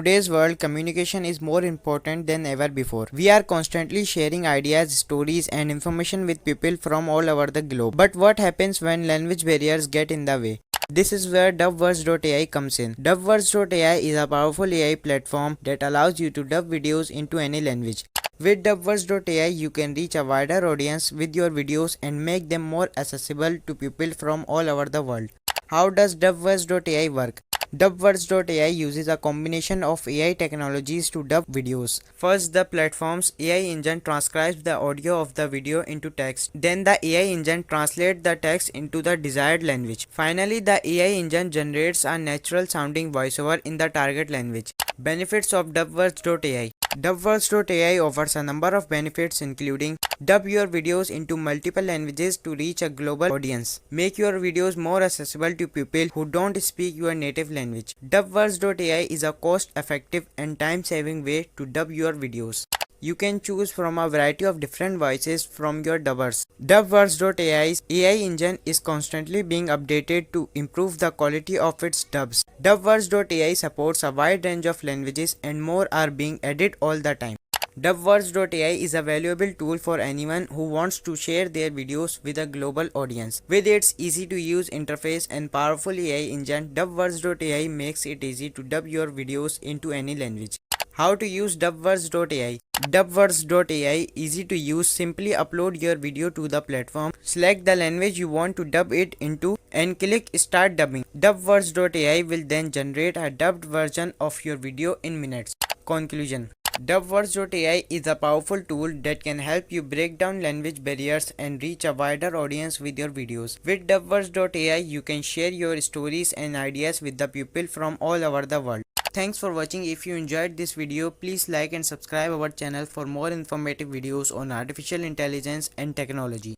today's world, communication is more important than ever before. We are constantly sharing ideas, stories, and information with people from all over the globe. But what happens when language barriers get in the way? This is where Dubverse.ai comes in. Dubverse.ai is a powerful AI platform that allows you to dub videos into any language. With Dubverse.ai, you can reach a wider audience with your videos and make them more accessible to people from all over the world. How does Dubverse.ai work? Dubverse.ai uses a combination of AI technologies to dub videos. First, the platform's AI engine transcribes the audio of the video into text. Then the AI engine translates the text into the desired language. Finally, the AI engine generates a natural sounding voiceover in the target language. Benefits of Dubverse.ai. Dubverse.ai offers a number of benefits including dub your videos into multiple languages to reach a global audience. Make your videos more accessible to people who don't speak your native language. Dubverse.ai is a cost-effective and time-saving way to dub your videos. You can choose from a variety of different voices from your dubbers. Dubverse.ai's AI engine is constantly being updated to improve the quality of its dubs. Dubverse.ai supports a wide range of languages and more are being added all the time. Dubverse.ai is a valuable tool for anyone who wants to share their videos with a global audience. With its easy-to-use interface and powerful AI engine, Dubverse.ai makes it easy to dub your videos into any language. How to use Dubverse.ai. Dubverse.ai easy to use. Simply upload your video to the platform, select the language you want to dub it into and click start dubbing. Dubverse.ai will then generate a dubbed version of your video in minutes. Conclusion. Dubverse.ai is a powerful tool that can help you break down language barriers and reach a wider audience with your videos. With Dubverse.ai, you can share your stories and ideas with the people from all over the world. Thanks for watching. If you enjoyed this video, please like and subscribe our channel for more informative videos on artificial intelligence and technology.